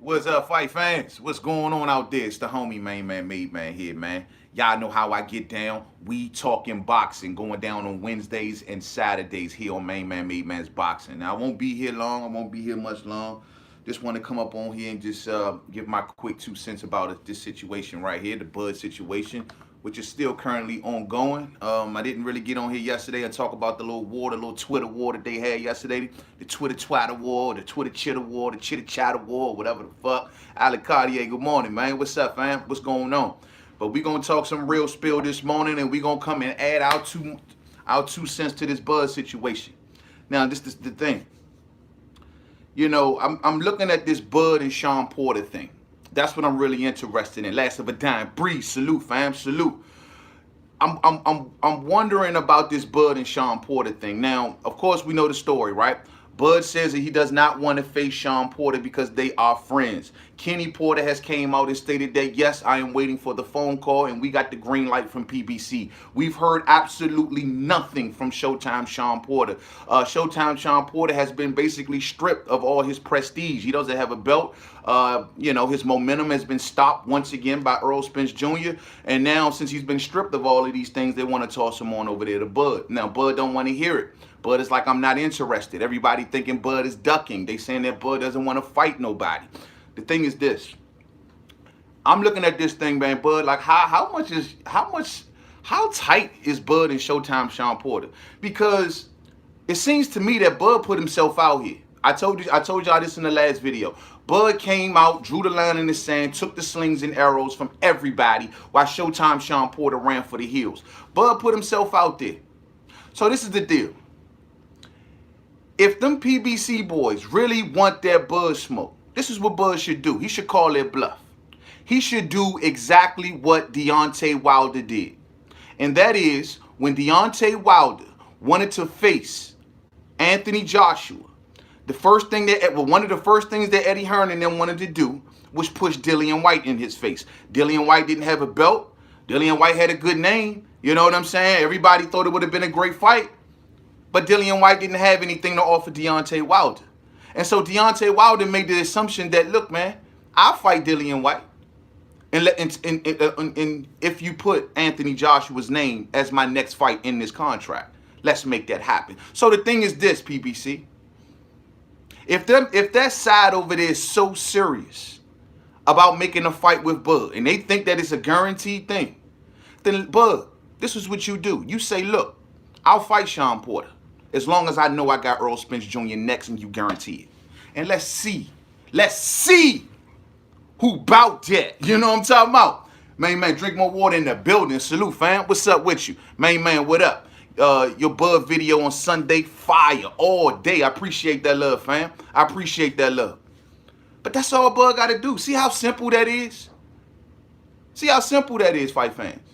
What's up, fight fans? What's going on out there? It's the homie Main Man Made Man here, man. Y'all know how I get down. We talking boxing, going down on Wednesdays and Saturdays here on Main Man Made Man's Boxing. Now, I won't be here long. I won't be here much long. Just want to come up on here and just give my quick 2 cents about this situation right here, the Bud situation, which is still currently ongoing. I didn't really get on here yesterday and talk about the little Twitter war that they had yesterday, the Twitter twatter war, the Twitter chitter war, the chitter chatter war, whatever the fuck. Alec Cartier, good morning, man. What's up, fam? What's going on? But we gonna talk some real spill this morning, and we gonna come and add our 2 cents to this Bud situation. Now, this is the thing. You know, I'm looking at this Bud and Shawn Porter thing. That's what I'm really interested in. Last of a dime. Breathe. Salute, fam. Salute. I'm wondering about this Bud and Shawn Porter thing. Now, of course, we know the story, right? Bud says that he does not want to face Shawn Porter because they are friends. Kenny Porter has came out and stated that, yes, I am waiting for the phone call, and we got the green light from PBC. We've heard absolutely nothing from Showtime Shawn Porter. Showtime Shawn Porter has been basically stripped of all his prestige. He doesn't have a belt. His momentum has been stopped once again by Earl Spence Jr. And now, since he's been stripped of all of these things, they want to toss him on over there to Bud. Now, Bud don't want to hear it. Bud is like, I'm not interested. Everybody thinking Bud is ducking. They saying that Bud doesn't want to fight nobody. The thing is this. I'm looking at this thing, man, Bud, like how tight is Bud and Showtime Shawn Porter? Because it seems to me that Bud put himself out here. I told y'all this in the last video. Bud came out, drew the line in the sand, took the slings and arrows from everybody, while Showtime Shawn Porter ran for the hills. Bud put himself out there. So this is the deal. If them PBC boys really want that Bud smoke, this is what Bud should do. He should call their bluff. He should do exactly what Deontay Wilder did. And that is, when Deontay Wilder wanted to face Anthony Joshua, one of the first things that Eddie Hearn and them wanted to do was push Dillian White in his face. Dillian White didn't have a belt. Dillian White had a good name. You know what I'm saying? Everybody thought it would have been a great fight. But Dillian White didn't have anything to offer Deontay Wilder. And so Deontay Wilder made the assumption that, look, man, I'll fight Dillian White. And if you put Anthony Joshua's name as my next fight in this contract, let's make that happen. So the thing is this, PBC. If that side over there is so serious about making a fight with Bud, and they think that it's a guaranteed thing, then Bud, this is what you do. You say, look, I'll fight Shawn Porter as long as I know I got Earl Spence Jr. next and you guarantee it. And let's see who bout that. You know what I'm talking about? Man, drink more water in the building. Salute, fam. What's up with you? Man, what up? Your Bud video on Sunday, fire all day. I appreciate that love, fam. I appreciate that love. But that's all Bud got to do. See how simple that is? See how simple that is, fight fans?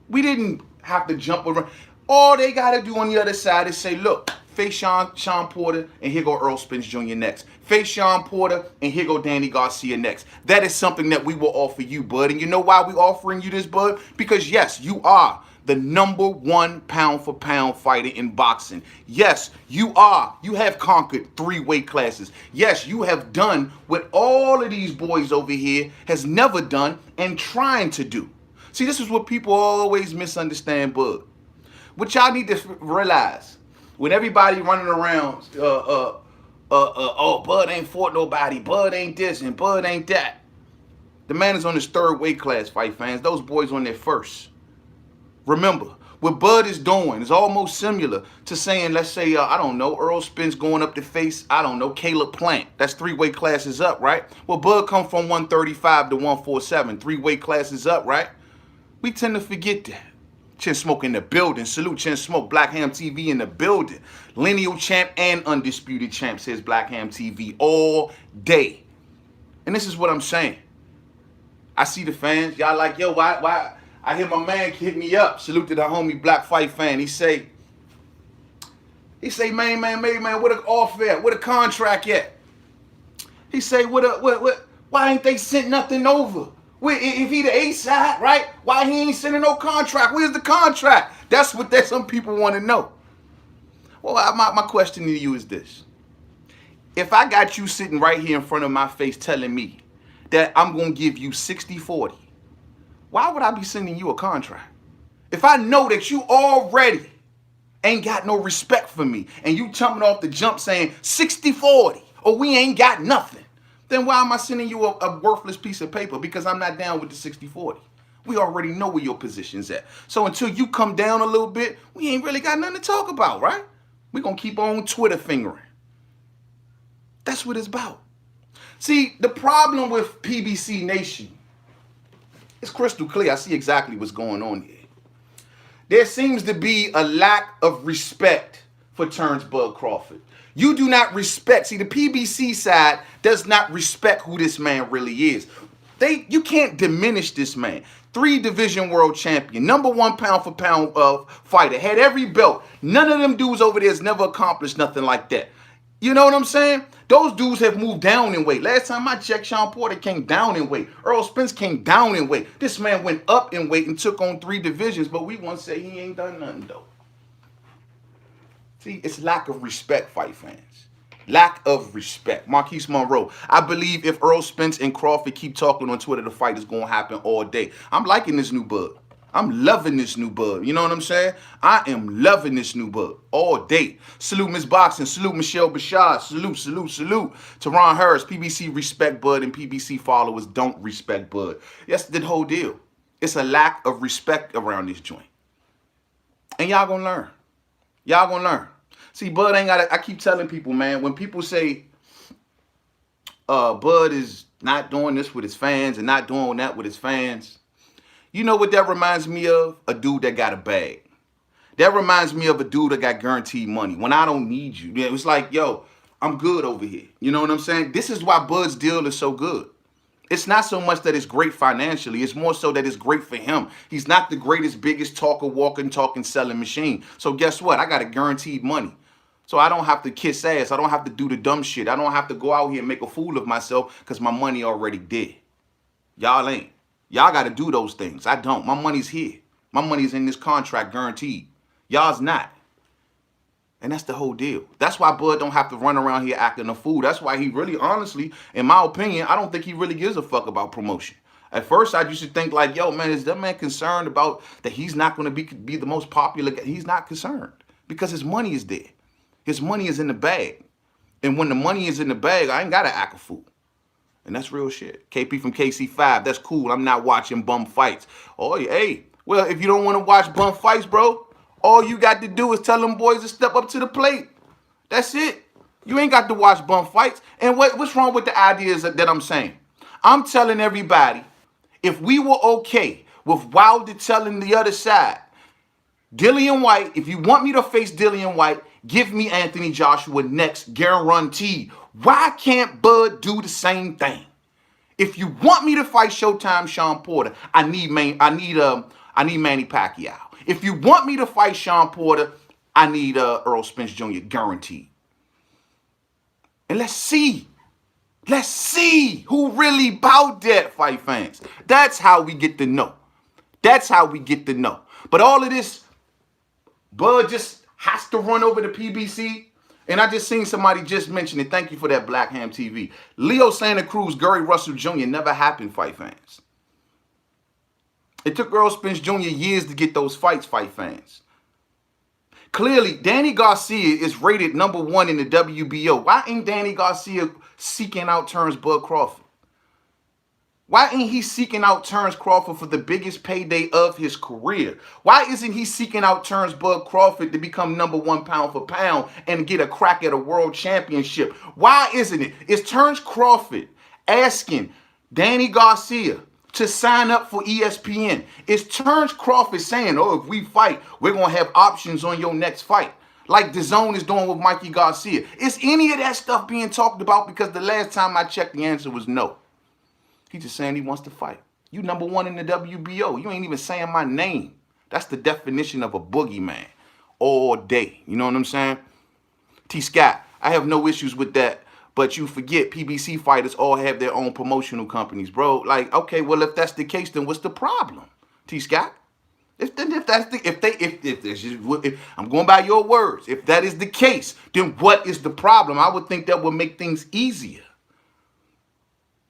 We didn't have to jump around. All they got to do on the other side is say, look, face Shawn Porter, and here go Earl Spence Jr. next. Face Shawn Porter, and here go Danny Garcia next. That is something that we will offer you, Bud. And you know why we offering you this, Bud? Because, yes, you are the #1 pound-for-pound fighter in boxing. Yes, you are. You have conquered 3 weight classes. Yes, you have done what all of these boys over here has never done and trying to do. See, this is what people always misunderstand, Bud. What y'all need to realize, when everybody running around, Bud ain't fought nobody, Bud ain't this, and Bud ain't that. The man is on his 3rd weight class, fight fans. Those boys on their 1st. Remember, what Bud is doing is almost similar to saying, let's say, I don't know, Earl Spence going up to face, I don't know, Caleb Plant. That's 3 weight classes up, right? Well, Bud come from 135 to 147, 3 weight classes up, right? We tend to forget that. Chin Smoke in the building. Salute Chin Smoke. Black Ham TV in the building. Lineal champ and undisputed champ, says Black Ham TV all day. And this is what I'm saying. I see the fans. Y'all like, yo, why? I hear my man hit me up. Salute to the homie Black Fight fan. He say, man, what a offer at? What a contract at? He say, why ain't they sent nothing over? If he the A side, right? Why he ain't sending no contract? Where's the contract? That's what some people want to know. Well, my question to you is this. If I got you sitting right here in front of my face telling me that I'm going to give you 60-40, why would I be sending you a contract? If I know that you already ain't got no respect for me and you jumping off the jump saying 60-40 or we ain't got nothing, then why am I sending you a worthless piece of paper? Because I'm not down with the 60-40. We already know where your position's at. So until you come down a little bit, we ain't really got nothing to talk about, right? We're going to keep on Twitter fingering. That's what it's about. See, the problem with PBC Nation is crystal clear. I see exactly what's going on here. There seems to be a lack of respect for Porter-Crawford. You do not respect. See, the PBC side does not respect who this man really is. You can't diminish this man. 3-division world champion, #1 pound for pound fighter, had every belt. None of them dudes over there has never accomplished nothing like that. You know what I'm saying? Those dudes have moved down in weight. Last time I checked, Shawn Porter came down in weight. Earl Spence came down in weight. This man went up in weight and took on 3 divisions, but we once say he ain't done nothing, though. See, it's lack of respect, fight fans. Lack of respect. Marquise Monroe. I believe if Earl Spence and Crawford keep talking on Twitter, the fight is going to happen all day. I'm liking this new bud. I'm loving this new bud. You know what I'm saying? I am loving this new bud all day. Salute Miss Boxing. Salute Michelle Bashad. Salute, salute, salute to Ron Harris. PBC respect bud and PBC followers don't respect bud. That's the whole deal. It's a lack of respect around this joint. And y'all gonna learn. Y'all gonna learn. See, Bud ain't got to, I keep telling people, man, when people say Bud is not doing this with his fans and not doing that with his fans, you know what that reminds me of? A dude that got a bag. That reminds me of a dude that got guaranteed money. When I don't need you. It was like, yo, I'm good over here. You know what I'm saying? This is why Bud's deal is so good. It's not so much that it's great financially. It's more so that it's great for him. He's not the greatest, biggest talker, walking, talking, selling machine. So guess what? I got a guaranteed money. So I don't have to kiss ass. I don't have to do the dumb shit. I don't have to go out here and make a fool of myself because my money already did. Y'all ain't. Y'all got to do those things. I don't. My money's here. My money's in this contract guaranteed. Y'all's not. And that's the whole deal. That's why Bud don't have to run around here acting a fool. That's why he really, honestly, in my opinion, I don't think he really gives a fuck about promotion. At first, I used to think like, yo, man, is that man concerned about that he's not going to be the most popular guy? He's not concerned because his money is there. His money is in the bag. And when the money is in the bag, I ain't got to act a fool. And that's real shit. KP from KC5, that's cool. I'm not watching bum fights. Oh, hey, well, if you don't want to watch bum fights, bro, all you got to do is tell them boys to step up to the plate. That's it. You ain't got to watch bum fights. And what's wrong with the ideas that I'm saying? I'm telling everybody, if we were okay with Wilder telling the other side, Dillian White, if you want me to face Dillian White, give me Anthony Joshua next, guaranteed. Why can't Bud do the same thing? If you want me to fight Showtime Shawn Porter, I need Manny Pacquiao. If you want me to fight Shawn Porter, I need Earl Spence Jr. guaranteed. And let's see who really bout that, fight fans. That's how we get to know. That's how we get to know. But all of this, Bud just has to run over to PBC. And I just seen somebody just mention it. Thank you for that, Black Ham TV. Leo Santa Cruz, Gary Russell Jr. never happened, fight fans. It took Earl Spence Jr. years to get those fights, fight fans. Clearly, Danny Garcia is rated #1 in the WBO. Why ain't Danny Garcia seeking out Porter-Crawford? Why ain't he seeking out Porter-Crawford for the biggest payday of his career? Why isn't he seeking out Porter-Crawford to become #1 pound for pound and get a crack at a world championship? Why isn't it? Is Porter-Crawford asking Danny Garcia to sign up for ESPN? Is Porter-Crawford saying, oh, if we fight, we're going to have options on your next fight? Like DAZN is doing with Mikey Garcia. Is any of that stuff being talked about? Because the last time I checked, the answer was no. He's just saying he wants to fight. You #1 in the WBO. You ain't even saying my name. That's the definition of a boogeyman all day. You know what I'm saying? T. Scott, I have no issues with that. But you forget PBC fighters all have their own promotional companies, bro. Like, okay, well, if that's the case, then what's the problem? T. Scott? If I'm going by your words, if that is the case, then what is the problem? I would think that would make things easier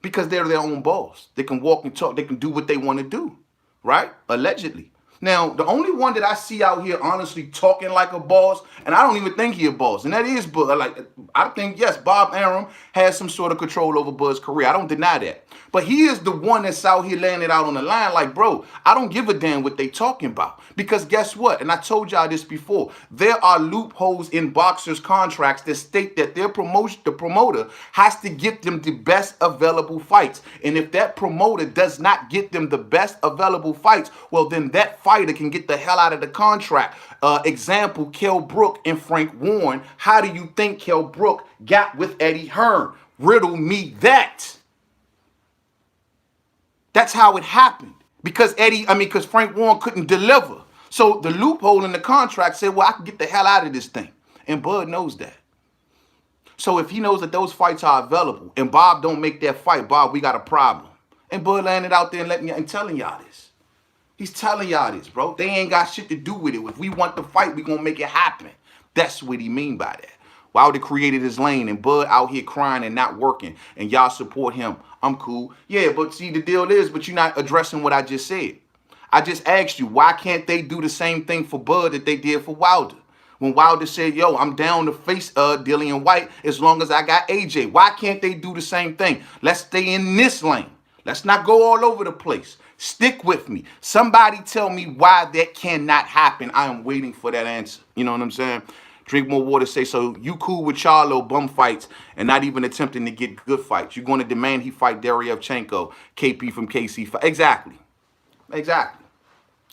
because they're their own boss. They can walk and talk. They can do what they want to do, right? Allegedly. Now, the only one that I see out here honestly talking like a boss, and I don't even think he a boss, and that is Bud. Like, I think, yes, Bob Arum has some sort of control over Bud's career. I don't deny that. But he is the one that's out here laying it out on the line like, bro, I don't give a damn what they talking about. Because guess what? And I told y'all this before. There are loopholes in boxers' contracts that state that the promoter has to get them the best available fights. And if that promoter does not get them the best available fights, well, then that fighter can get the hell out of the contract. Example, Kell Brook and Frank Warren. How do you think Kell Brook got with Eddie Hearn? Riddle me that. That's how it happened. Because Frank Warren couldn't deliver. So the loophole in the contract said, well, I can get the hell out of this thing. And Bud knows that. So if he knows that those fights are available and Bob don't make that fight, Bob, we got a problem. And Bud landed out there and telling y'all this. He's telling y'all this, bro. They ain't got shit to do with it. If we want the fight, we gonna make it happen. That's what he mean by that. Wilder created his lane and Bud out here crying and not working and y'all support him. I'm cool. Yeah, but see, the deal is, but you're not addressing what I just said. I just asked you, why can't they do the same thing for Bud that they did for Wilder? When Wilder said, yo, I'm down to face Dillian White as long as I got AJ. Why can't they do the same thing? Let's stay in this lane. Let's not go all over the place. Stick with me. Somebody tell me why that cannot happen. I am waiting for that answer. You know what I'm saying? Drink more water, say, so you cool with Charlo bum fights and not even attempting to get good fights. You're going to demand he fight Deryevchenko, KP from KC. Exactly.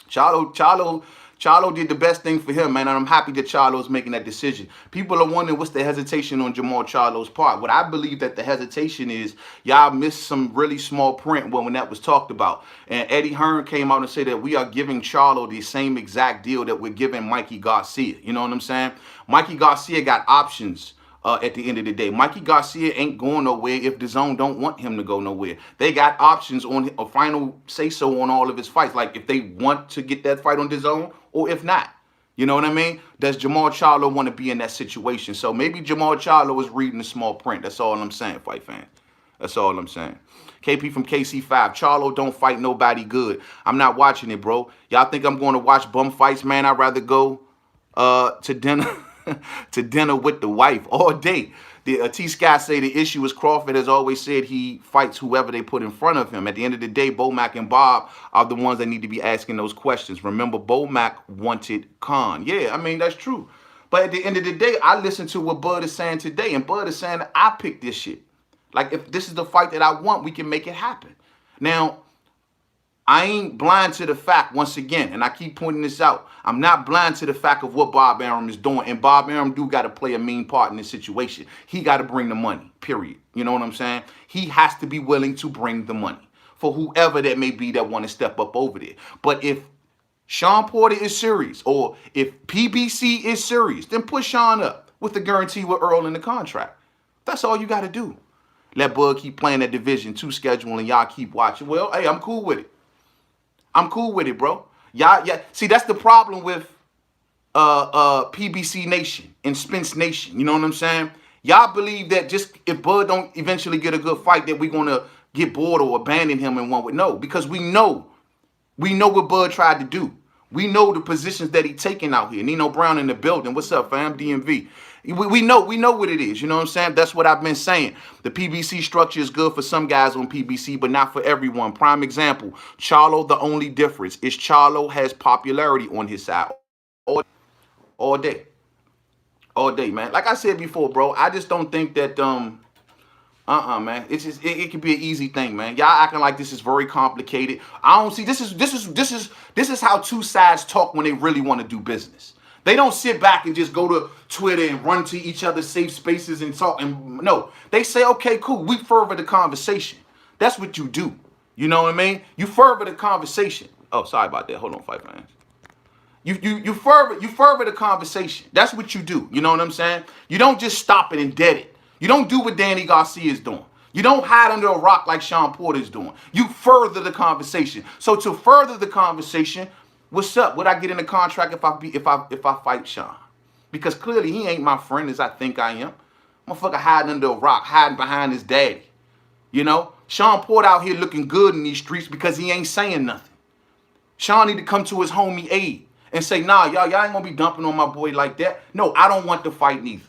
Charlo did the best thing for him, man, and I'm happy that Charlo's making that decision. People are wondering what's the hesitation on Jamal Charlo's part. What I believe that the hesitation is, y'all missed some really small print when that was talked about. And Eddie Hearn came out and said that we are giving Charlo the same exact deal that we're giving Mikey Garcia. You know what I'm saying? Mikey Garcia got options. At the end of the day, Mikey Garcia ain't going nowhere if the zone don't want him to go nowhere. They got options on a final say-so on all of his fights, like if they want to get that fight on the zone or if not. You know what I mean? Does Jamal Charlo want to be in that situation? So maybe Jamal Charlo is reading the small print. That's all I'm saying, fight fans. That's all I'm saying. KP from KC5. Charlo don't fight nobody good. I'm not watching it, bro. Y'all think I'm going to watch bum fights, man? I'd rather go to dinner. To dinner with the wife all day. The T-Sky say the issue is Crawford has always said he fights whoever they put in front of him. At the end of the day, Bomac and Bob are the ones that need to be asking those questions. Remember, Bomac wanted Khan. Yeah, I mean, that's true. But at the end of the day, I listen to what Bud is saying today, and Bud is saying that I picked this shit. Like, if this is the fight that I want, we can make it happen. Now, I ain't blind to the fact, once again, and I keep pointing this out, I'm not blind to the fact of what Bob Arum is doing, and Bob Arum do got to play a mean part in this situation. He got to bring the money, period. You know what I'm saying? He has to be willing to bring the money for whoever that may be that want to step up over there. But if Shawn Porter is serious, or if PBC is serious, then put Shawn up with the guarantee with Earl in the contract. That's all you got to do. Let Bud keep playing that Division 2 schedule and y'all keep watching. Well, hey, I'm cool with it. I'm cool with it, bro. Y'all, yeah. See, that's the problem with PBC Nation and Spence Nation. You know what I'm saying? Y'all believe that just if Bud don't eventually get a good fight, that we're gonna get bored or abandon him in one with no, because we know what Bud tried to do. We know the positions that he taking out here. Nino Brown in the building. What's up, fam? DMV. We know what it is. You know what I'm saying? That's what I've been saying. The PBC structure is good for some guys on PBC, but not for everyone. Prime example, Charlo, the only difference is Charlo has popularity on his side all day. All day, man. Like I said before, bro, I just don't think that, man. It's just, it can be an easy thing, man. Y'all acting like this is very complicated. I don't see, this is how two sides talk when they really want to do business. They don't sit back and just go to Twitter and run to each other's safe spaces and talk. And no, they say, okay, cool. We further the conversation. That's what you do. You know what I mean? You further the conversation. Oh, sorry about that. Hold on, fight fans. You further the conversation. That's what you do. You know what I'm saying? You don't just stop it and dead it. You don't do what Danny Garcia is doing. You don't hide under a rock like Shawn Porter is doing. You further the conversation. So to further the conversation, What's up? Would I get in the contract if I fight Shawn? Because clearly he ain't my friend as I think I am. Motherfucker hiding under a rock, hiding behind his daddy. You know? Shawn Porter out here looking good in these streets because he ain't saying nothing. Shawn need to come to his homie aid and say, nah, y'all ain't gonna be dumping on my boy like that. No, I don't want to fight neither.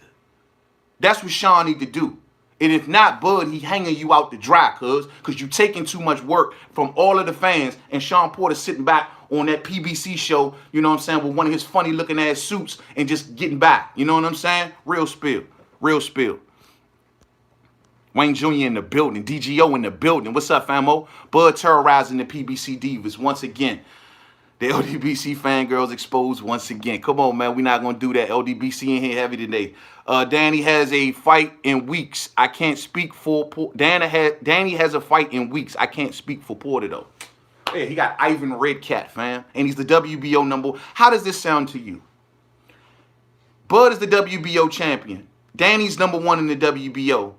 That's what Shawn need to do. And if not, Bud, he hanging you out to dry, because you taking too much work from all of the fans, and Shawn Porter sitting back on that PBC show, you know what I'm saying, with one of his funny looking ass suits and just getting back. You know what I'm saying? Real spill. Real spill. Wayne Jr. in the building. DGO in the building. What's up, famo? Bud terrorizing the PBC divas once again. The LDBC fangirls exposed once again. Come on, man. We're not going to do that. LDBC in here heavy today. Danny has a fight in weeks. I can't speak for... Danny has a fight in weeks. I can't speak for Porter, though. Yeah, he got Ivan Redcat, fam. And he's the WBO number. How does this sound to you? Bud is the WBO champion. Danny's #1 in the WBO.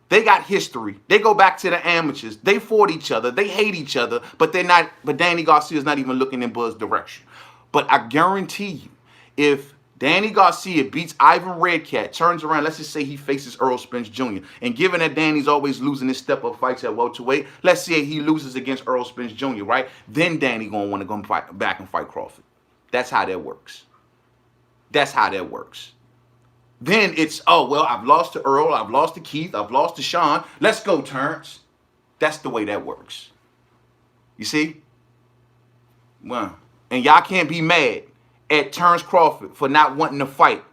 They got history. They go back to the amateurs. They fought each other. They hate each other, but they're not. But Danny Garcia's not even looking in Bud's direction. But I guarantee you, if Danny Garcia beats Ivan Redcat, turns around, let's just say he faces Errol Spence Jr., and given that Danny's always losing his step-up fights at welterweight, let's say he loses against Errol Spence Jr., right? Then Danny gonna want to go back and fight Crawford. That's how that works. That's how that works. Then it's, oh, well, I've lost to Earl, I've lost to Keith, I've lost to Shawn. Let's go, Terrence. That's the way that works. You see? Well, and y'all can't be mad at Terrence Crawford for not wanting to fight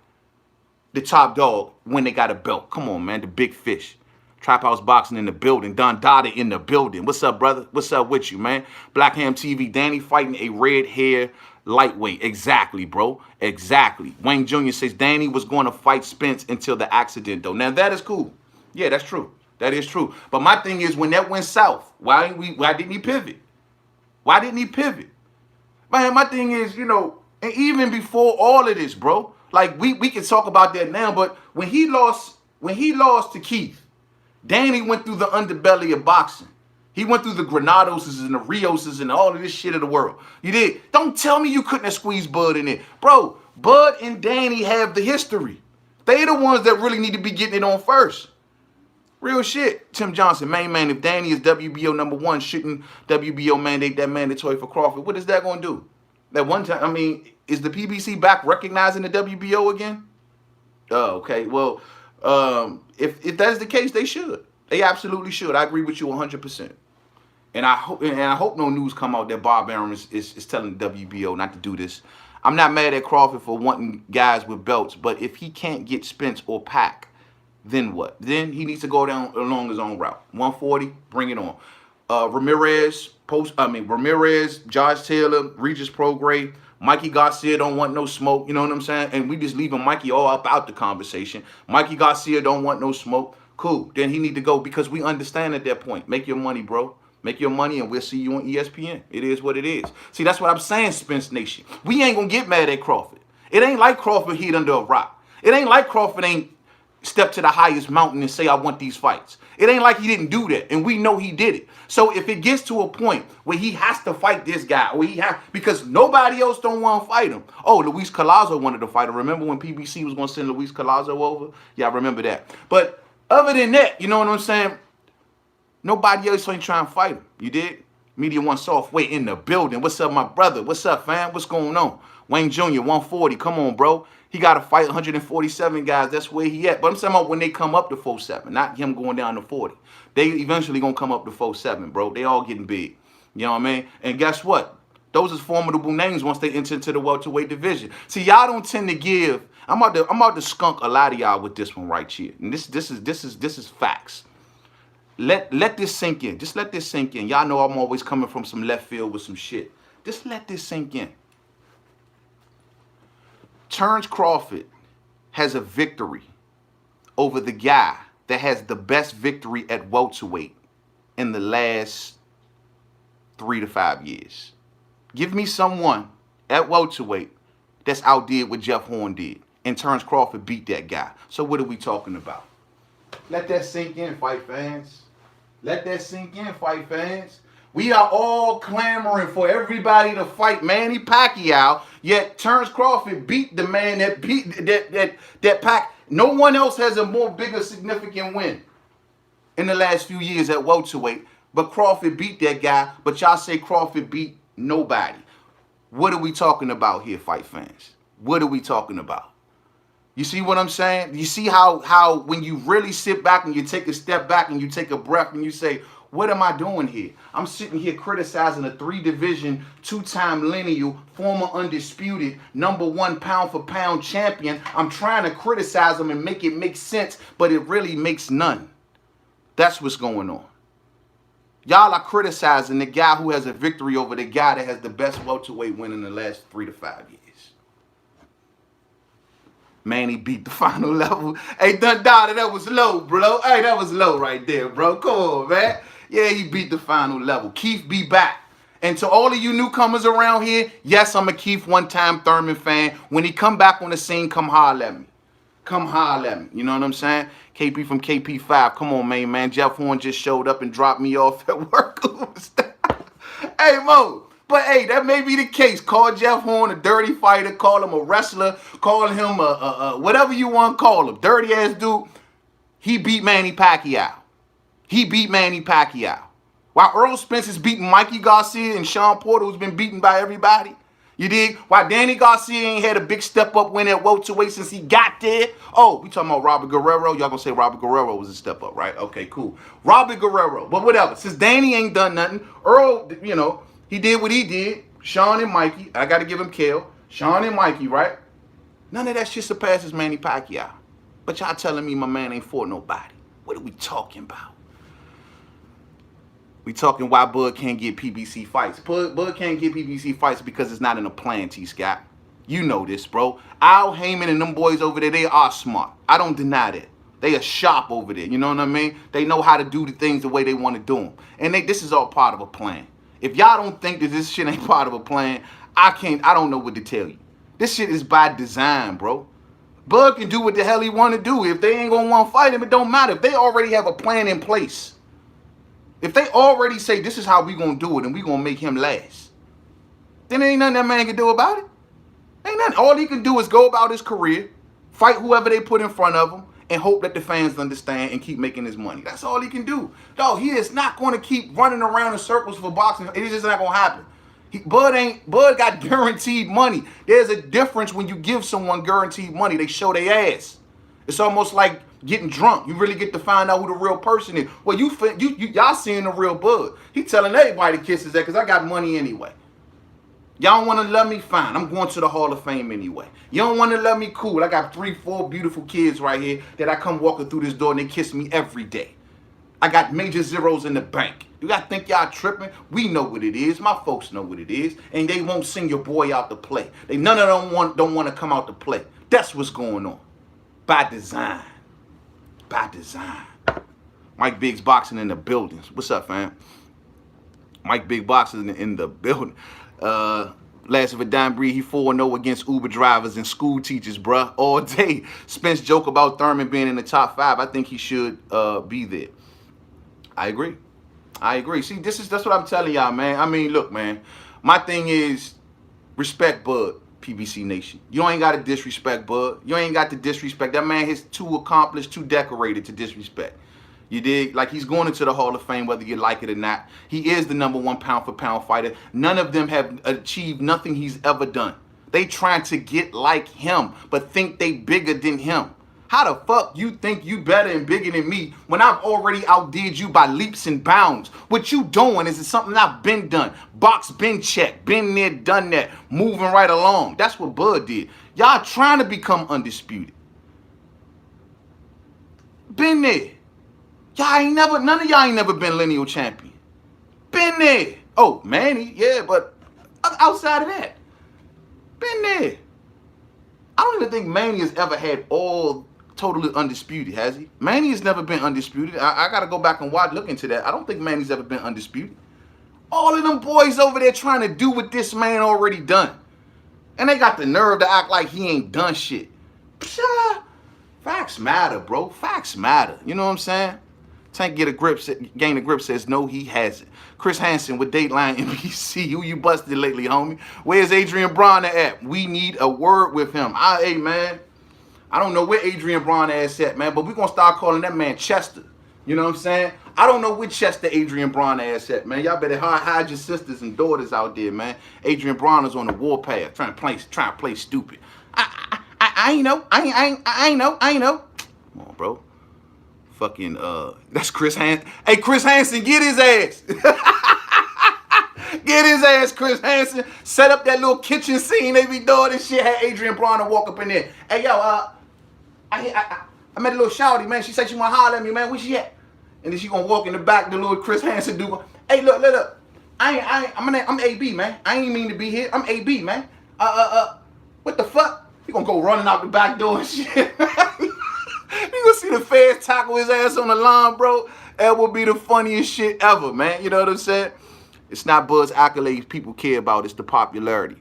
the top dog when they got a belt. Come on, man, the big fish. Trap House Boxing in the building. Don Dada in the building. What's up, brother? What's up with you, man? Black Ham TV, Danny fighting a red hair lightweight. Exactly, bro. Exactly. Wayne Jr. says Danny was going to fight Spence until the accident, though. Now, that is cool. Yeah, that's true. That is true. But my thing is, when that went south, why didn't he pivot? Why didn't he pivot? Man, my thing is, you know, and even before all of this, bro, like, we can talk about that now, but when he lost to Keith, Danny went through the underbelly of boxing. He went through the Granadoses and the Rioses and all of this shit of the world. You did. Don't tell me you couldn't have squeezed Bud in there. Bro, Bud and Danny have the history. They the ones that really need to be getting it on first. Real shit. Tim Johnson, main man, if Danny is WBO #1, shouldn't WBO mandate that mandatory for Crawford? What is that going to do? That one time, I mean, is the PBC back recognizing the WBO again? Oh, okay. Well, if that is the case, they should. They absolutely should. I agree with you 100%. And I hope no news come out that Bob Arum is telling the WBO not to do this. I'm not mad at Crawford for wanting guys with belts, but if he can't get Spence or Pac, then what? Then he needs to go down along his own route. 140, bring it on. Ramirez, Josh Taylor, Regis Prograis, Mikey Garcia don't want no smoke, you know what I'm saying? And we just leaving Mikey all up out the conversation. Mikey Garcia don't want no smoke. Cool. Then he need to go because we understand at that point. Make your money, bro. Make your money and we'll see you on ESPN. It is what it is. See, that's what I'm saying, Spence Nation. We ain't going to get mad at Crawford. It ain't like Crawford hid under a rock. It ain't like Crawford ain't stepped to the highest mountain and say, I want these fights. It ain't like he didn't do that, and we know he did it. So if it gets to a point where he has to fight this guy, or because nobody else don't want to fight him. Oh, Luis Collazo wanted to fight him. Remember when PBC was going to send Luis Collazo over? Yeah, I remember that. But other than that, you know what I'm saying? Nobody else ain't trying to fight him. You did? Media One Software in the building. What's up, my brother? What's up, fam? What's going on? Wayne Jr., 140. Come on, bro. He got to fight 147 guys. That's where he at. But I'm talking about when they come up to 47, not him going down to 40. They eventually going to come up to 47, bro. They all getting big. You know what I mean? And guess what? Those is formidable names once they enter into the welterweight division. See, y'all don't tend to give. I'm about to skunk a lot of y'all with this one right here. And this is facts. Let this sink in. Just let this sink in. Y'all know I'm always coming from some left field with some shit. Just let this sink in. Terrence Crawford has a victory over the guy that has the best victory at welterweight in the last 3 to 5 years. Give me someone at welterweight that's outdid what Jeff Horn did. And Terrence Crawford beat that guy. So what are we talking about? Let that sink in, fight fans. Let that sink in, fight fans. We are all clamoring for everybody to fight Manny Pacquiao, yet Terrence Crawford beat the man that beat that Pac. No one else has a more bigger significant win in the last few years at welterweight, but Crawford beat that guy, but y'all say Crawford beat nobody. What are we talking about here, fight fans? What are we talking about? You see what I'm saying? You see how when you really sit back and you take a step back and you take a breath and you say, what am I doing here? I'm sitting here criticizing a 3-division, 2-time lineal, former undisputed, #1 pound-for-pound champion. I'm trying to criticize him and make it make sense, but it really makes none. That's what's going on. Y'all are criticizing the guy who has a victory over the guy that has the best welterweight win in the last 3 to 5 years. Manny beat the final level. Hey, Dundada, that was low, bro. Hey, that was low right there, bro. Come on, man. Yeah, he beat the final level. Keith be back. And to all of you newcomers around here, yes, I'm a Keith one-time Thurman fan. When he come back on the scene, come holler at me. Come holler at me. You know what I'm saying? KP from KP5. Come on, man. Jeff Horn just showed up and dropped me off at work. Hey, Mo. But, hey, that may be the case. Call Jeff Horn a dirty fighter. Call him a wrestler. Call him a whatever you want to call him. Dirty-ass dude. He beat Manny Pacquiao. He beat Manny Pacquiao. While Earl Spence is beating Mikey Garcia and Shawn Porter, who's been beaten by everybody. You dig? While Danny Garcia ain't had a big step-up win at welterweight since he got there. Oh, we talking about Robert Guerrero? Y'all gonna say Robert Guerrero was a step-up, right? Okay, cool. Robert Guerrero. But whatever. Since Danny ain't done nothing, Earl, you know, he did what he did. Shawn and Mikey. I got to give him Kale. Shawn and Mikey, right? None of that shit surpasses Manny Pacquiao. But y'all telling me my man ain't fought nobody. What are we talking about? We talking why Bud can't get PBC fights. Bud can't get PBC fights because it's not in a plan, T-Scott. You know this, bro. Al Heyman and them boys over there, they are smart. I don't deny that. They are sharp over there, you know what I mean? They know how to do the things the way they want to do them. And this is all part of a plan. If y'all don't think that this shit ain't part of a plan, I don't know what to tell you. This shit is by design, bro. Bud can do what the hell he want to do. If they ain't going to want to fight him, it don't matter. If they already have a plan in place. If they already say this is how we going to do it and we going to make him last, then ain't nothing that man can do about it. Ain't nothing. All he can do is go about his career, fight whoever they put in front of him, and hope that the fans understand and keep making his money. That's all he can do. No, he is not going to keep running around in circles for boxing. It's just not going to happen. Bud got guaranteed money. There's a difference when you give someone guaranteed money. They show their ass. It's almost like getting drunk. You really get to find out who the real person is. Well, y'all seeing the real Bud. He telling everybody to kiss his ass because I got money anyway. Y'all want to love me? Fine. I'm going to the Hall of Fame anyway. You don't want to love me? Cool. I got 3, 4 beautiful kids right here that I come walking through this door and they kiss me every day. I got major zeros in the bank. You got to think y'all tripping? We know what it is. My folks know what it is. And they won't send your boy out to play. None of them don't want to come out to play. That's what's going on. By design. By design. Mike Biggs Boxing in the buildings. What's up, fam? Mike Big Boxing in the building. Last of a dime breed, he 4-0 against Uber drivers and school teachers, bruh, all day. Spence joke about Thurman being in the top 5. I think he should be there. I agree. See, that's what I'm telling y'all, man. I mean, look, man. My thing is respect Bud, PBC Nation. You ain't got to disrespect Bud. You ain't got to disrespect. That man is too accomplished, too decorated to disrespect. You dig? Like, he's going into the Hall of Fame whether you like it or not. He is the #1 pound-for-pound fighter. None of them have achieved nothing he's ever done. They trying to get like him, but think they bigger than him. How the fuck you think you better and bigger than me when I've already outdid you by leaps and bounds? What you doing is something I've been done. Box, been checked, been there, done that, moving right along. That's what Bud did. Y'all trying to become undisputed. Been there. None of y'all ain't never been lineal champion. Been there. Oh, Manny, yeah, but outside of that, been there. I don't even think Manny has ever had all totally undisputed, has he? Manny has never been undisputed. I got to go back and look into that. I don't think Manny's ever been undisputed. All of them boys over there trying to do what this man already done. And they got the nerve to act like he ain't done shit. Pshaw. Facts matter, bro. Facts matter. You know what I'm saying? Tank gain a grip says no, he hasn't. Chris Hansen with Dateline NBC. Who you busted lately, homie? Where's Adrian Bronner at? We need a word with him. Hey, man. I don't know where Adrian Bronner is at, man, but we're going to start calling that man Chester. You know what I'm saying? I don't know which Chester Adrian Bronner is at, man. Y'all better hide your sisters and daughters out there, man. Adrian Bronner's on the warpath trying to play stupid. I ain't know. I ain't know. Come on, bro. Fucking, that's Chris Hansen. Hey, Chris Hansen, get his ass. Get his ass, Chris Hansen. Set up that little kitchen scene they be doing and shit. Had Adrian Bronner walk up in there. Hey, yo, I met a little shawty, man. She said she want to holler at me, man. Where she at? And then she gonna walk in the back, the little Chris Hansen dude. Hey, look. I'm AB, man. I ain't mean to be here. I'm AB, man. What the fuck? He gonna go running out the back door and shit. You gonna see the feds tackle his ass on the lawn, bro. That would be the funniest shit ever, man. You know what I'm saying? It's not Bud's accolades people care about. It's the popularity.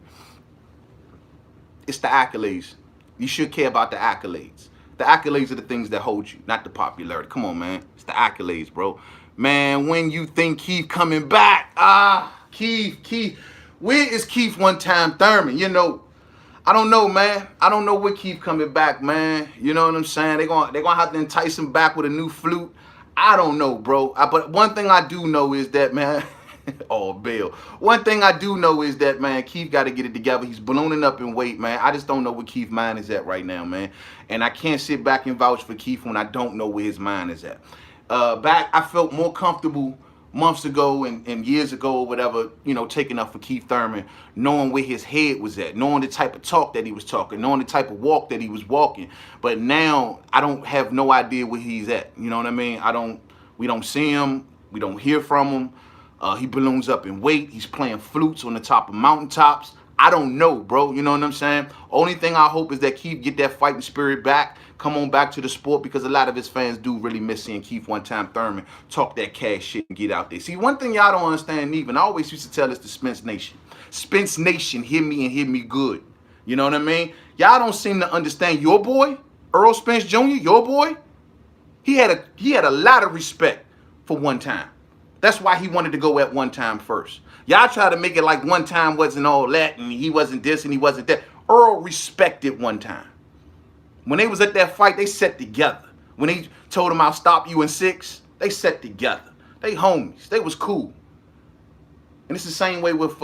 It's the accolades. You should care about the accolades. The accolades are the things that hold you, not the popularity. Come on, man. It's the accolades, bro. Man, when you think Keith coming back? Keith. Where is Keith one-time Thurman? You know, I don't know, man. I don't know where Keith coming back, man. You know what I'm saying? They're gonna have to entice him back with a new flute. I don't know, bro. But one thing I do know is that, man, oh, Bill. One thing I do know is that, man, Keith got to get it together. He's ballooning up in weight, man. I just don't know where Keith's mind is at right now, man. And I can't sit back and vouch for Keith when I don't know where his mind is at. I felt more comfortable months ago and years ago or whatever, you know, taking up for Keith Thurman, knowing where his head was at, knowing the type of talk that he was talking, knowing the type of walk that he was walking. But now I don't have no idea where he's at. You know what I mean? We don't see him. We don't hear from him. He balloons up in weight. He's playing flutes on the top of mountaintops. I don't know, bro. You know what I'm saying? Only thing I hope is that Keith get that fighting spirit back, come on back to the sport, because a lot of his fans do really miss seeing Keith one-time Thurman talk that cash shit and get out there. See, one thing y'all don't understand even, I always used to tell this to Spence Nation. Spence Nation, hear me and hear me good. You know what I mean? Y'all don't seem to understand your boy, Earl Spence Jr., your boy. He had a lot of respect for one time. That's why he wanted to go at one time first. Y'all try to make it like one time wasn't all that and he wasn't this and he wasn't that. Earl respected one time. When they was at that fight, they sat together. When he told him I'll stop you in 6, they sat together. They homies. They was cool. And it's the same way with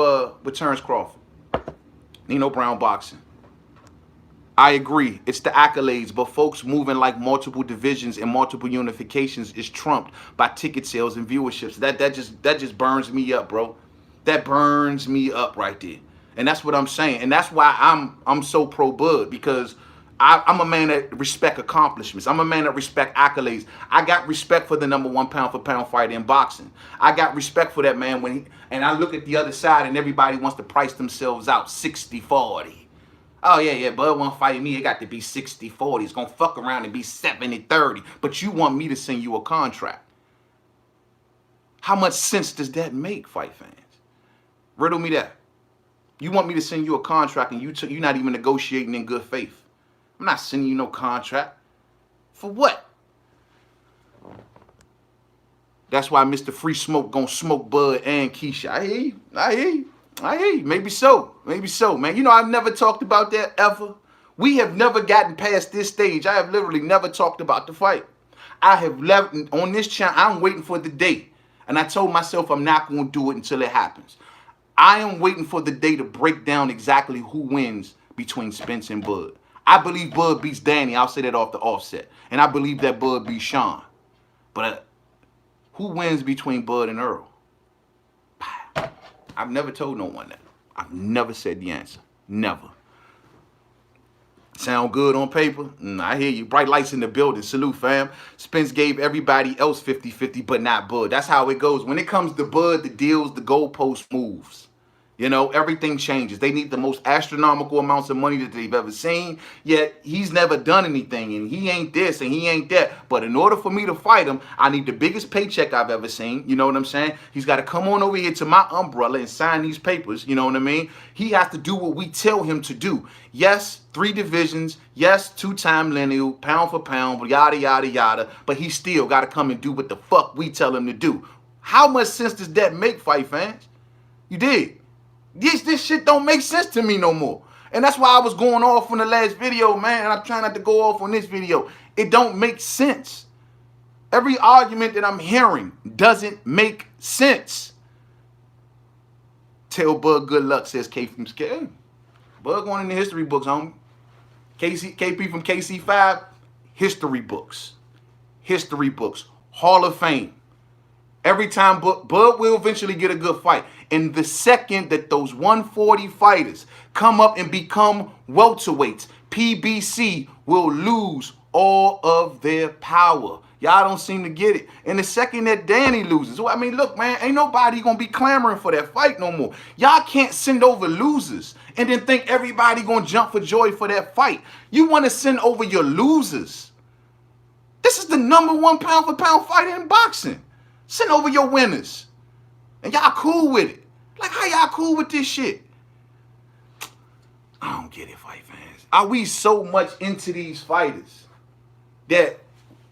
Terrence Crawford. Nino Brown boxing. I agree. It's the accolades, but folks moving like multiple divisions and multiple unifications is trumped by ticket sales and viewerships. That just burns me up, bro. That burns me up right there. And that's what I'm saying. And that's why I'm so pro Bud, because I'm a man that respect accomplishments. I'm a man that respect accolades. I got respect for the #1 pound-for-pound fighter in boxing. I got respect for that man and I look at the other side and everybody wants to price themselves out 60-40. Oh, yeah, Bud won't fight me. It got to be 60-40. It's going to fuck around and be 70-30. But you want me to send you a contract. How much sense does that make, fight fans? Riddle me that. You want me to send you a contract and you're not even negotiating in good faith. I'm not sending you no contract. For what? That's why Mr. Free Smoke going to smoke Bud and Keisha. I hear you. Maybe so, man. You know, I've never talked about that ever. We have never gotten past this stage. I have literally never talked about the fight. I have left on this channel. I'm waiting for the day. And I told myself I'm not going to do it until it happens. I am waiting for the day to break down exactly who wins between Spence and Bud. I believe Bud beats Danny. I'll say that off the offset. And I believe that Bud beats Shawn. But who wins between Bud and Earl? I've never told no one that. I've never said the answer. Never. Sound good on paper? I hear you. Bright lights in the building. Salute, fam. Spence gave everybody else 50-50, but not Bud. That's how it goes. When it comes to Bud, the deals, the goalpost moves. You know, everything changes. They need the most astronomical amounts of money that they've ever seen, yet he's never done anything, and he ain't this, and he ain't that. But in order for me to fight him, I need the biggest paycheck I've ever seen. You know what I'm saying? He's got to come on over here to my umbrella and sign these papers. You know what I mean? He has to do what we tell him to do. Yes, 3 divisions. Yes, 2-time lineal, pound for pound, yada, yada, yada. But he still got to come and do what the fuck we tell him to do. How much sense does that make, fight fans? You dig? This shit don't make sense to me no more. And that's why I was going off on the last video, man. And I'm trying not to go off on this video. It don't make sense. Every argument that I'm hearing doesn't make sense. Tell Bud good luck, says K from Scale. Bud going in the history books, homie. KP from KC5, history books. History books. Hall of Fame. Every time Bud will eventually get a good fight. And the second that those 140 fighters come up and become welterweights, PBC will lose all of their power. Y'all don't seem to get it. And the second that Danny loses, I mean, look, man, ain't nobody going to be clamoring for that fight no more. Y'all can't send over losers and then think everybody going to jump for joy for that fight. You want to send over your losers. This is the #1 pound for pound fighter in boxing. Send over your winners. And y'all cool with it. Like, how y'all cool with this shit? I don't get it, fight fans. Are we so much into these fighters that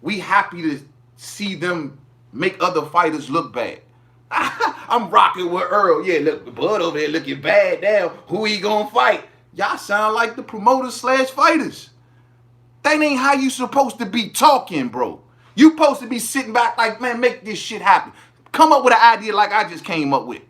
we happy to see them make other fighters look bad? I'm rocking with Earl. Yeah, look, Bud over there looking bad now. Who he gonna fight? Y'all sound like the promoters / fighters. That ain't how you supposed to be talking, bro. You supposed to be sitting back like, man, make this shit happen. Come up with an idea like I just came up with.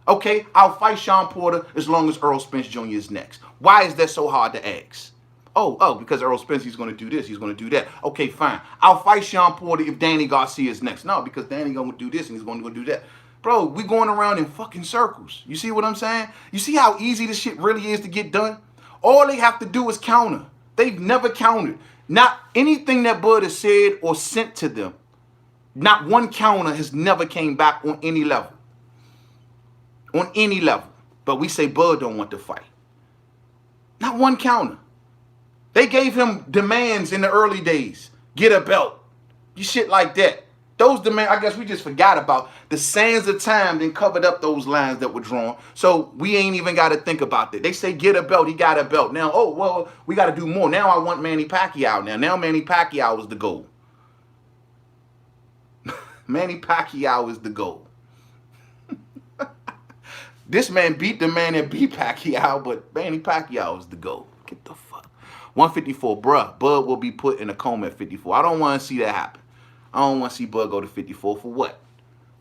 Okay, I'll fight Shawn Porter as long as Errol Spence Jr. is next. Why is that so hard to ask? Oh, because Errol Spence, he's going to do this, he's going to do that. Okay, fine. I'll fight Shawn Porter if Danny Garcia is next. No, because Danny going to do this and he's going to do that. Bro, we going around in fucking circles. You see what I'm saying? You see how easy this shit really is to get done? All they have to do is counter. They've never countered. Not anything that Bud has said or sent to them. Not one counter has never came back on any level. On any level. But we say Bud don't want to fight. Not one counter. They gave him demands in the early days. Get a belt. You shit like that. Those demands, I guess we just forgot about. The sands of time then covered up those lines that were drawn. So we ain't even got to think about that. They say get a belt, he got a belt. Now, oh, well, we got to do more. Now I want Manny Pacquiao now. Now Manny Pacquiao is the goal. Manny Pacquiao is the goal. This man beat the man that beat Pacquiao, but Manny Pacquiao is the goal. Get the fuck. 154, bruh. Bud will be put in a coma at 54. I don't want to see that happen. I don't want to see Bud go to 54. For what?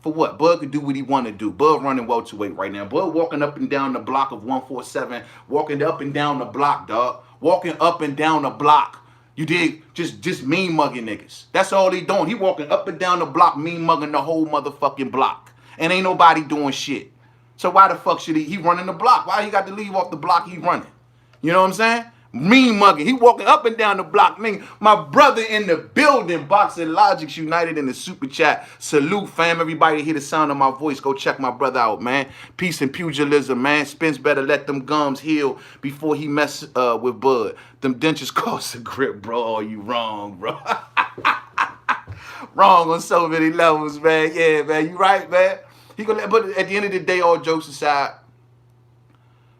For what? Bud could do what he want to do. Bud running welterweight right now. Bud walking up and down the block of 147. Walking up and down the block, dog. Walking up and down the block. You dig? Just mean mugging niggas. That's all he doing. He walking up and down the block, mean mugging the whole motherfucking block. And ain't nobody doing shit. So why the fuck should he running the block? Why he got to leave off the block he running? You know what I'm saying? Mean mugging. He walking up and down the block. Nigga, my brother in the building. Boxing Logics United in the super chat. Salute, fam. Everybody hear the sound of my voice. Go check my brother out, man. Peace and pugilism, man. Spence better let them gums heal before he mess with Bud. Them dentures cost a grip, bro. Oh, you wrong, bro. Wrong on so many levels, man. Yeah, man. You right, man. But at the end of the day, all jokes aside,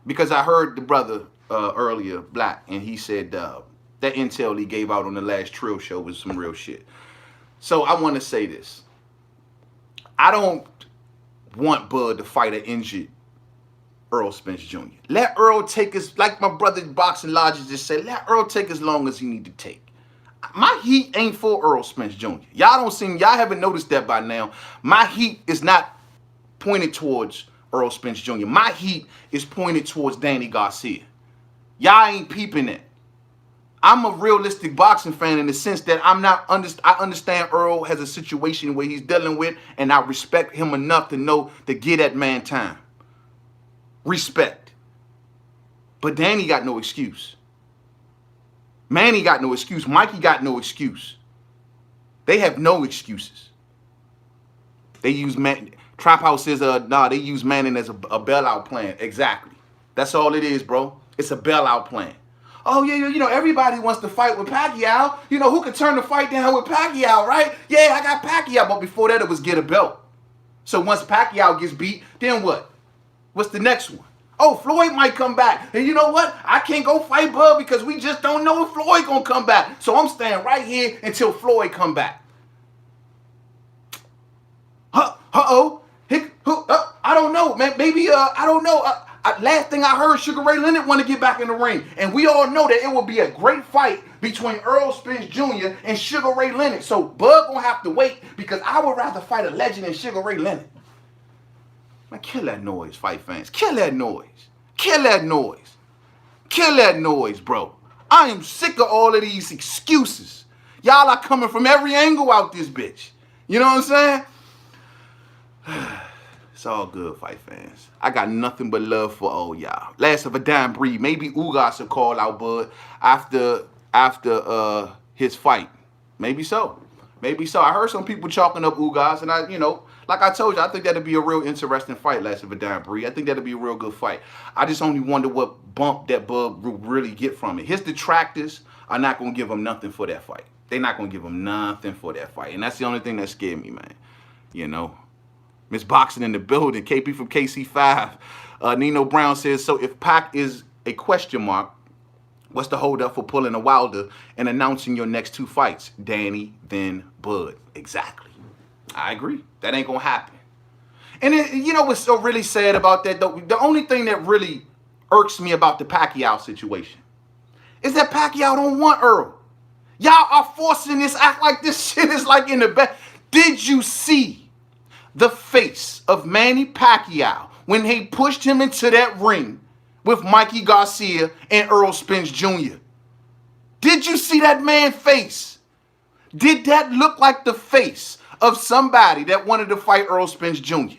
because I heard the brother earlier, Black, and he said that intel he gave out on the last Trill show was some real shit. So I want to say this. I don't want Bud to fight an injured Errol Spence Jr. Let Earl take as, like my brother Boxing Logic just said, let Earl take as long as he need to take. My heat ain't for Errol Spence Jr. Y'all haven't noticed that by now. My heat is not pointed towards Errol Spence Jr. My heat is pointed towards Danny Garcia. Y'all ain't peeping it. I'm a realistic boxing fan in the sense that I understand Earl has a situation where he's dealing with, and I respect him enough to know to give that man time. Respect. But Danny got no excuse. Manny got no excuse. Mikey got no excuse. They have no excuses. They use Trap House says, nah, they use Manning as a bailout plan. Exactly. That's all it is, bro. It's a bailout plan. Oh, yeah, you know, everybody wants to fight with Pacquiao. You know, who could turn the fight down with Pacquiao, right? Yeah, I got Pacquiao. But before that, it was get a belt. So once Pacquiao gets beat, then what? What's the next one? Oh, Floyd might come back. And you know what? I can't go fight Bud because we just don't know if Floyd going to come back. So I'm staying right here until Floyd come back. Uh-oh. I don't know, man. Maybe, I don't know. Last thing I heard, Sugar Ray Leonard want to get back in the ring. And we all know that it will be a great fight between Errol Spence Jr. and Sugar Ray Leonard. So Bud going to have to wait because I would rather fight a legend than Sugar Ray Leonard. Man, kill that noise, fight fans. Kill that noise. Kill that noise. Kill that noise, bro. I am sick of all of these excuses. Y'all are coming from every angle out this bitch. You know what I'm saying? It's all good, fight fans. I got nothing but love for all y'all. Last of a dying breed. Maybe Ugas will call out Bud after his fight. Maybe so. Maybe so. I heard some people chalking up Ugas, and I, you know, like I told you, I think that'd be a real interesting fight, last of a dying breed. I think that'd be a real good fight. I just only wonder what bump that Bud will really get from it. His detractors are not gonna give him nothing for that fight. They're not gonna give him nothing for that fight, and that's the only thing that scared me, man. You know. Miss Boxing in the building. KP from KC5. Nino Brown says, so if Pac is a question mark, what's the hold up for pulling a Wilder and announcing your next two fights? Danny, then Bud. Exactly. I agree. That ain't going to happen. And you know what's so really sad about that, though? The only thing that really irks me about the Pacquiao situation is that Pacquiao don't want Earl. Y'all are forcing this, act like this shit is like in the back. Did you see the face of Manny Pacquiao when he pushed him into that ring with Mikey Garcia and Errol Spence Jr.? Did you see that man's face? Did that look like the face of somebody that wanted to fight Errol Spence Jr.?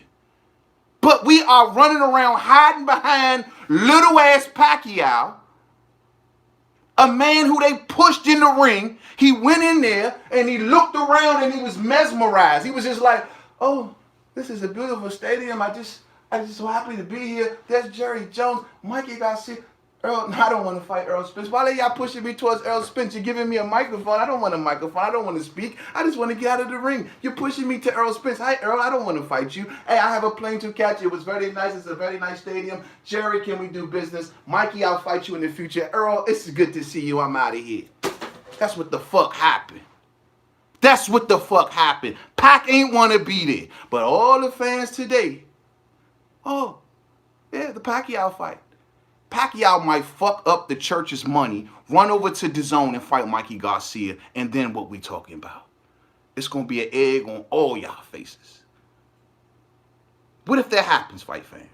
But we are running around hiding behind little ass Pacquiao, a man who they pushed in the ring. He went in there and he looked around and he was mesmerized. He was just like, oh, this is a beautiful stadium. I just so happy to be here. There's Jerry Jones, Mikey Garcia. Earl, no, I don't want to fight Errol Spence. Why are y'all pushing me towards Errol Spence? You're giving me a microphone. I don't want a microphone. I don't want to speak. I just want to get out of the ring. You're pushing me to Errol Spence. Hi, Earl. I don't want to fight you. Hey, I have a plane to catch. It was very nice. It's a very nice stadium. Jerry, can we do business? Mikey, I'll fight you in the future. Earl, it's good to see you. I'm out of here. That's what the fuck happened. That's what the fuck happened. Pac ain't want to be there. But all the fans today, oh, yeah, the Pacquiao fight. Pacquiao might fuck up the church's money, run over to DAZN and fight Mikey Garcia, and then what we talking about? It's going to be an egg on all y'all faces. What if that happens, fight fans?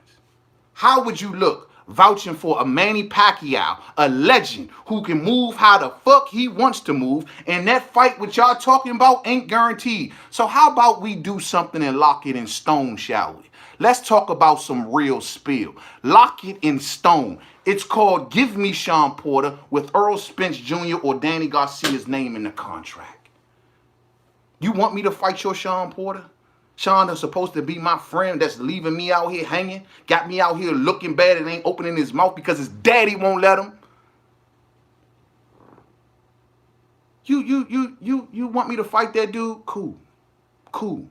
How would you look vouching for a Manny Pacquiao, a legend who can move how the fuck he wants to move, and that fight which y'all talking about ain't guaranteed? So how about we do something and lock it in stone, shall we? Let's talk about some real spill. Lock it in stone. It's called Give Me Shawn Porter with Errol Spence Jr. or Danny Garcia's name in the contract. You want me to fight your Shawn Porter? Shawn is supposed to be my friend that's leaving me out here hanging, got me out here looking bad and ain't opening his mouth because his daddy won't let him. You want me to fight that dude? Cool. Cool.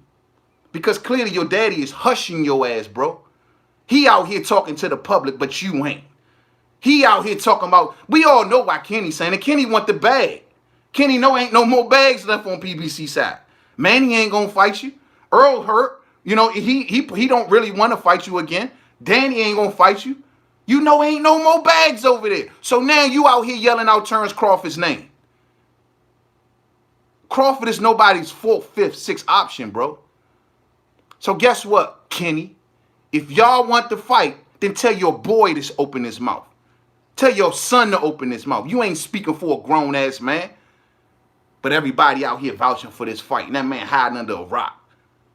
Because clearly your daddy is hushing your ass, bro. He out here talking to the public, but you ain't. He out here talking about, we all know why Kenny's saying it. Kenny want the bag. Kenny know ain't no more bags left on PBC side. Manny ain't gonna fight you. Earl hurt. You know, he don't really want to fight you again. Danny ain't gonna fight you. You know ain't no more bags over there. So now you out here yelling out Terrence Crawford's name. Crawford is nobody's fourth, fifth, sixth option, bro. So guess what, Kenny? If y'all want to fight, then tell your boy to open his mouth. Tell your son to open his mouth. You ain't speaking for a grown-ass man. But everybody out here vouching for this fight. And that man hiding under a rock.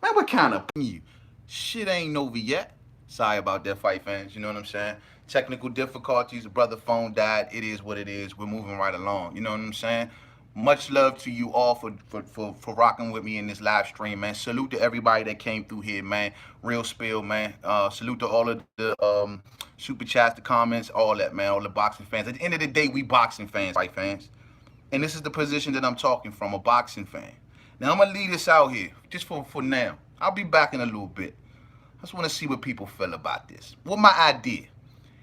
Man, what kind of you? Shit ain't over yet. Sorry about that, fight fans. You know what I'm saying? Technical difficulties. The brother phone died. It is what it is. We're moving right along. You know what I'm saying? Much love to you all for rocking with me in this live stream, man. Salute to everybody that came through here, man. Real spill, man. Salute to all of the super chats, the comments, all that, man. All the boxing fans. At the end of the day, we boxing fans, right, fans? And this is the position that I'm talking from, a boxing fan. Now, I'm going to leave this out here just for now. I'll be back in a little bit. I just want to see what people feel about this. What my idea?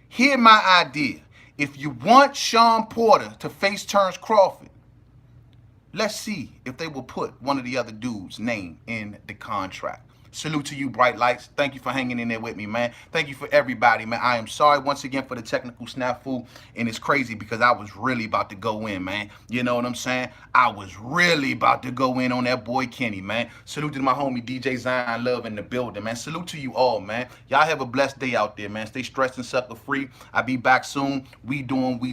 Hear my idea. If you want Shawn Porter to face Terrence Crawford, let's see if they will put one of the other dudes' name in the contract. Salute to you, Bright Lights. Thank you for hanging in there with me, man. Thank you for everybody, man. I am sorry once again for the technical snafu, and it's crazy because I was really about to go in, man. You know what I'm saying? I was really about to go in on that boy Kenny, man. Salute to my homie DJ Zion Love in the building, man. Salute to you all, man. Y'all have a blessed day out there, man. Stay stressed and sucker free. I'll be back soon. We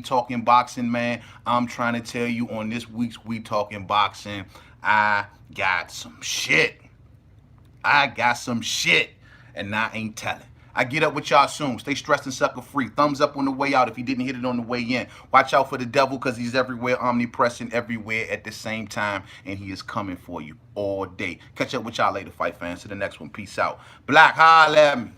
talking boxing, man. I'm trying to tell you on this week's We Talking Boxing, I got some shit. And I ain't telling. I get up with y'all soon. Stay stressed and sucker free. Thumbs up on the way out if you didn't hit it on the way in. Watch out for the devil because he's everywhere, omnipresent, everywhere at the same time. And he is coming for you all day. Catch up with y'all later, fight fans. To the next one. Peace out. Black, holla at me.